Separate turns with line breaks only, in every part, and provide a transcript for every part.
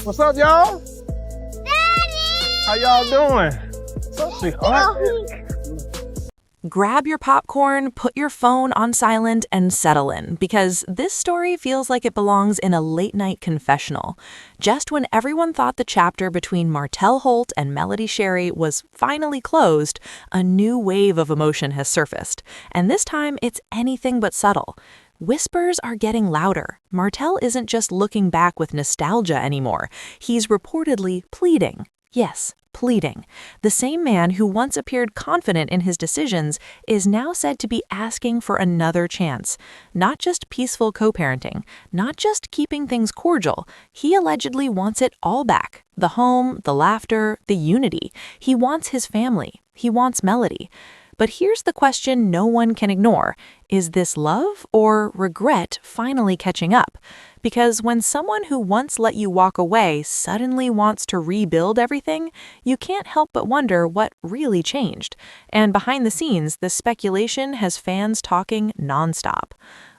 What's up, y'all?
Daddy!
How y'all doing? What's up, sweetheart?
Grab your popcorn, put your phone on silent, and settle in, because this story feels like it belongs in a late-night confessional. Just when everyone thought the chapter between Martell Holt and Melody Shari was finally closed, a new wave of emotion has surfaced, and this time it's anything but subtle. Whispers are getting louder. Martell isn't just looking back with nostalgia anymore. He's reportedly pleading. Yes, pleading. The same man who once appeared confident in his decisions is now said to be asking for another chance. Not just peaceful co-parenting, not just keeping things cordial. He allegedly wants it all back. The home, the laughter, the unity. He wants his family. He wants Melody. But here's the question no one can ignore. Is this love or regret finally catching up? Because when someone who once let you walk away suddenly wants to rebuild everything, you can't help but wonder what really changed. And behind the scenes, the speculation has fans talking nonstop.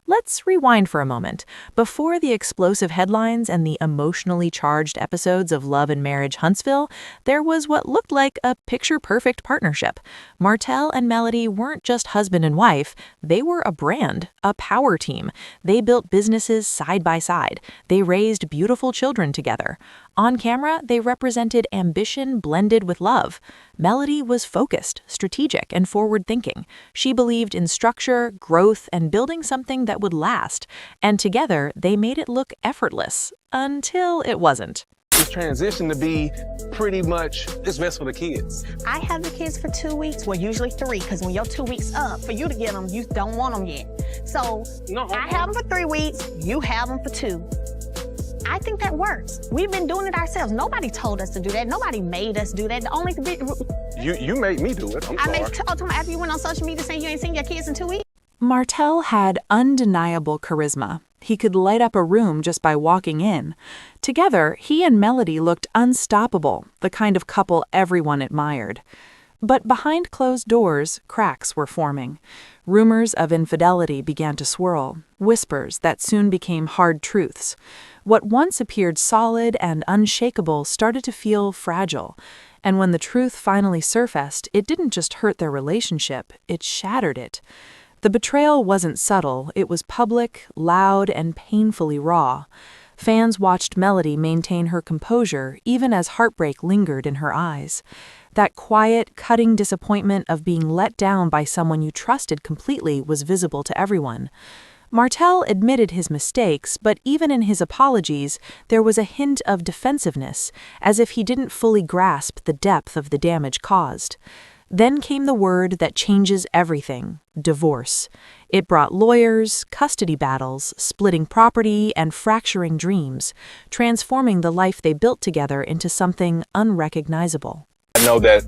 Let's rewind for a moment. Before the explosive headlines and the emotionally charged episodes of Love and Marriage Huntsville, there was what looked like a picture-perfect partnership. Martell and Melody weren't just husband and wife, they were a brand, a power team. They built businesses side by side. They raised beautiful children together. On camera, they represented ambition blended with love. Melody was focused, strategic, and forward-thinking. She believed in structure, growth, and building something that would last. And together, they made it look effortless, until it wasn't.
This transition to be pretty much, it's best for the kids.
I have the kids for 2 weeks, well, usually 3, because when your 2 weeks up, for you to get them, you don't want them yet. So I have them for 3 weeks, you have them for 2. I think that works. We've been doing it ourselves. Nobody told us to do that. Nobody made us do that. The only
You made me do it. I'm sorry.
After you went on social media saying you ain't seen your kids in 2 weeks.
Martell had undeniable charisma. He could light up a room just by walking in. Together, he and Melody looked unstoppable, the kind of couple everyone admired. But behind closed doors, cracks were forming. Rumors of infidelity began to swirl, whispers that soon became hard truths. What once appeared solid and unshakable started to feel fragile. And when the truth finally surfaced, it didn't just hurt their relationship, it shattered it. The betrayal wasn't subtle, it was public, loud, and painfully raw. Fans watched Melody maintain her composure even as heartbreak lingered in her eyes. That quiet, cutting disappointment of being let down by someone you trusted completely was visible to everyone. Martell admitted his mistakes, but even in his apologies, there was a hint of defensiveness, as if he didn't fully grasp the depth of the damage caused. Then came the word that changes everything: divorce. It brought lawyers, custody battles, splitting property, and fracturing dreams, transforming the life they built together into something unrecognizable.
I know that,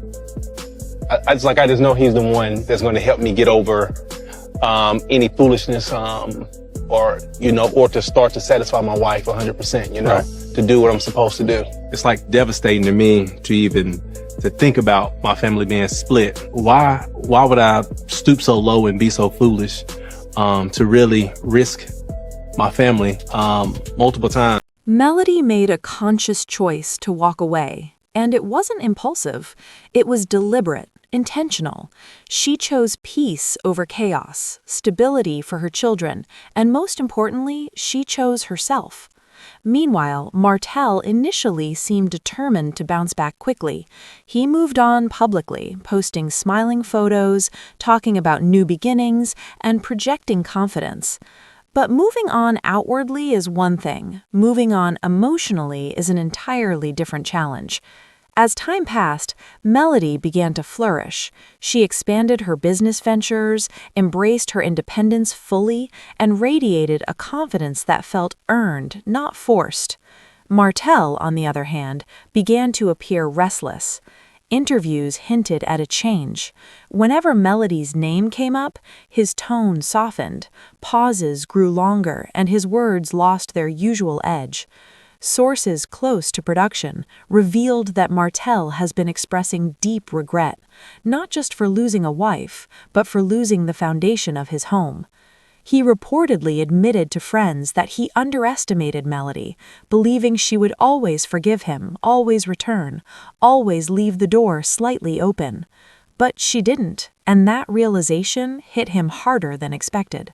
I just know he's the one that's going to help me get over any foolishness or to start to satisfy my wife 100%, right. To do what I'm supposed to do.
It's like devastating to me to think about my family being split. Why would I stoop so low and be so foolish to really risk my family multiple times?
Melody made a conscious choice to walk away, and it wasn't impulsive. It was deliberate, intentional. She chose peace over chaos, stability for her children, and most importantly, she chose herself. Meanwhile, Martell initially seemed determined to bounce back quickly. He moved on publicly, posting smiling photos, talking about new beginnings, and projecting confidence. But moving on outwardly is one thing. Moving on emotionally is an entirely different challenge. As time passed, Melody began to flourish. She expanded her business ventures, embraced her independence fully, and radiated a confidence that felt earned, not forced. Martell, on the other hand, began to appear restless. Interviews hinted at a change. Whenever Melody's name came up, his tone softened, pauses grew longer, and his words lost their usual edge. Sources close to production revealed that Martell has been expressing deep regret, not just for losing a wife, but for losing the foundation of his home. He reportedly admitted to friends that he underestimated Melody, believing she would always forgive him, always return, always leave the door slightly open. But she didn't, and that realization hit him harder than expected.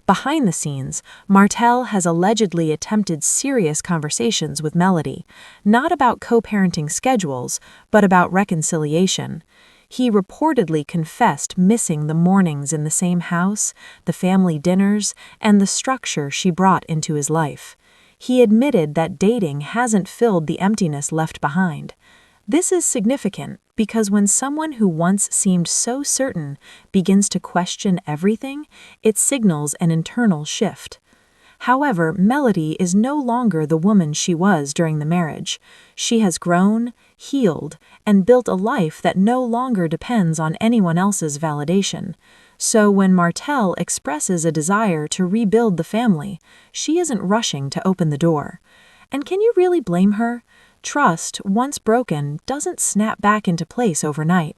Behind the scenes, Martell has allegedly attempted serious conversations with Melody, not about co-parenting schedules, but about reconciliation. He reportedly confessed missing the mornings in the same house, the family dinners, and the structure she brought into his life. He admitted that dating hasn't filled the emptiness left behind. This is significant because when someone who once seemed so certain begins to question everything, it signals an internal shift. However, Melody is no longer the woman she was during the marriage. She has grown, healed, and built a life that no longer depends on anyone else's validation. So when Martell expresses a desire to rebuild the family, she isn't rushing to open the door. And can you really blame her? Trust, once broken, doesn't snap back into place overnight.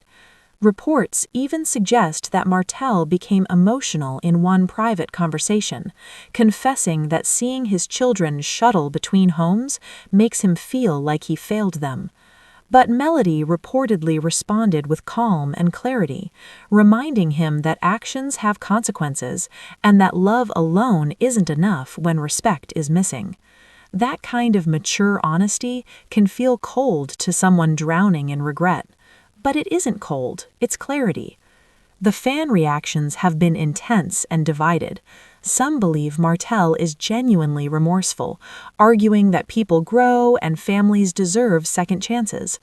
Reports even suggest that Martell became emotional in one private conversation, confessing that seeing his children shuttle between homes makes him feel like he failed them. But Melody reportedly responded with calm and clarity, reminding him that actions have consequences and that love alone isn't enough when respect is missing. That kind of mature honesty can feel cold to someone drowning in regret. But it isn't cold, it's clarity. The fan reactions have been intense and divided. Some believe Martell is genuinely remorseful, arguing that people grow and families deserve second chances.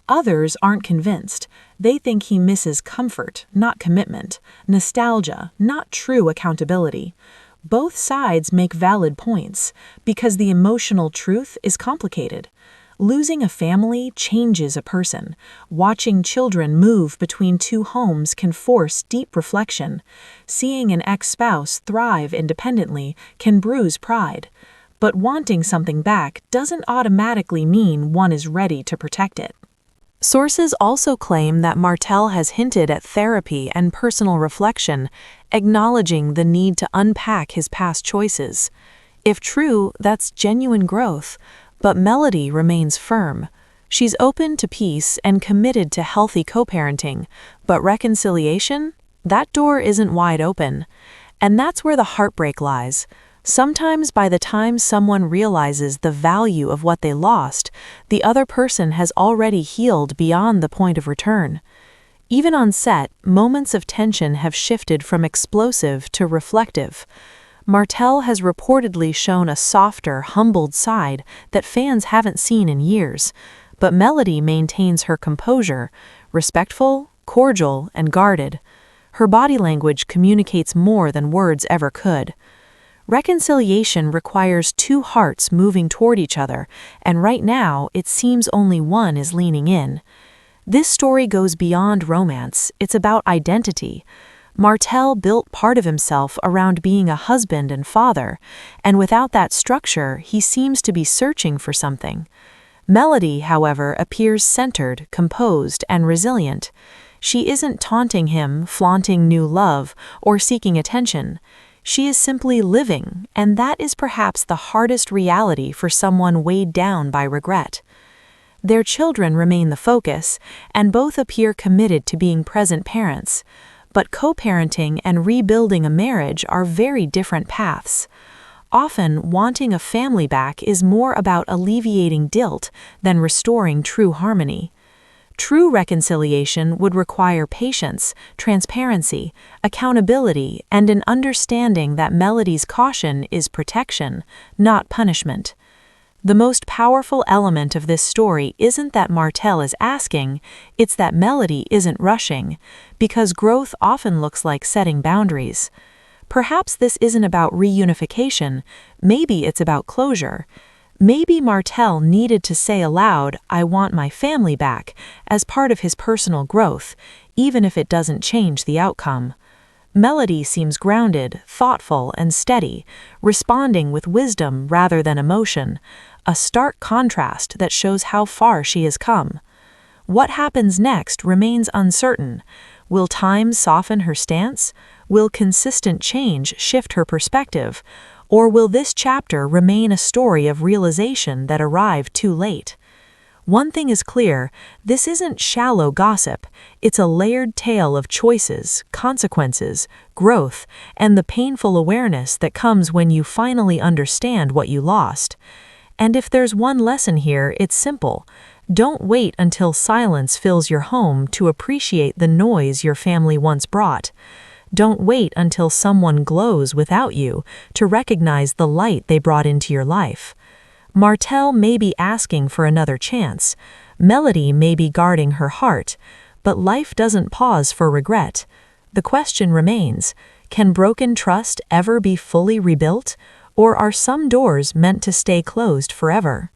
Others aren't convinced. They think he misses comfort, not commitment, nostalgia, not true accountability. Both sides make valid points, because the emotional truth is complicated. Losing a family changes a person. Watching children move between two homes can force deep reflection. Seeing an ex-spouse thrive independently can bruise pride. But wanting something back doesn't automatically mean one is ready to protect it. Sources also claim that Martell has hinted at therapy and personal reflection, acknowledging the need to unpack his past choices. If true, that's genuine growth. But Melody remains firm. She's open to peace and committed to healthy co-parenting, but reconciliation? That door isn't wide open. And that's where the heartbreak lies. Sometimes by the time someone realizes the value of what they lost, the other person has already healed beyond the point of return. Even on set, moments of tension have shifted from explosive to reflective. Martell has reportedly shown a softer, humbled side that fans haven't seen in years, but Melody maintains her composure, respectful, cordial, and guarded. Her body language communicates more than words ever could. Reconciliation requires two hearts moving toward each other, and right now it seems only one is leaning in. This story goes beyond romance, it's about identity. Martell built part of himself around being a husband and father, and without that structure, he seems to be searching for something. Melody, however, appears centered, composed, and resilient. She isn't taunting him, flaunting new love, or seeking attention. She is simply living, and that is perhaps the hardest reality for someone weighed down by regret. Their children remain the focus, and both appear committed to being present parents. But co-parenting and rebuilding a marriage are very different paths. Often, wanting a family back is more about alleviating guilt than restoring true harmony. True reconciliation would require patience, transparency, accountability, and an understanding that Melody's caution is protection, not punishment. The most powerful element of this story isn't that Martell is asking, it's that Melody isn't rushing, because growth often looks like setting boundaries. Perhaps this isn't about reunification, maybe it's about closure. Maybe Martell needed to say aloud, "I want my family back," as part of his personal growth, even if it doesn't change the outcome. Melody seems grounded, thoughtful, and steady, responding with wisdom rather than emotion, a stark contrast that shows how far she has come. What happens next remains uncertain. Will time soften her stance? Will consistent change shift her perspective? Or will this chapter remain a story of realization that arrived too late? One thing is clear, this isn't shallow gossip. It's a layered tale of choices, consequences, growth, and the painful awareness that comes when you finally understand what you lost. And if there's one lesson here, it's simple. Don't wait until silence fills your home to appreciate the noise your family once brought. Don't wait until someone glows without you to recognize the light they brought into your life. Martell may be asking for another chance. Melody may be guarding her heart. But life doesn't pause for regret. The question remains, can broken trust ever be fully rebuilt? Or are some doors meant to stay closed forever?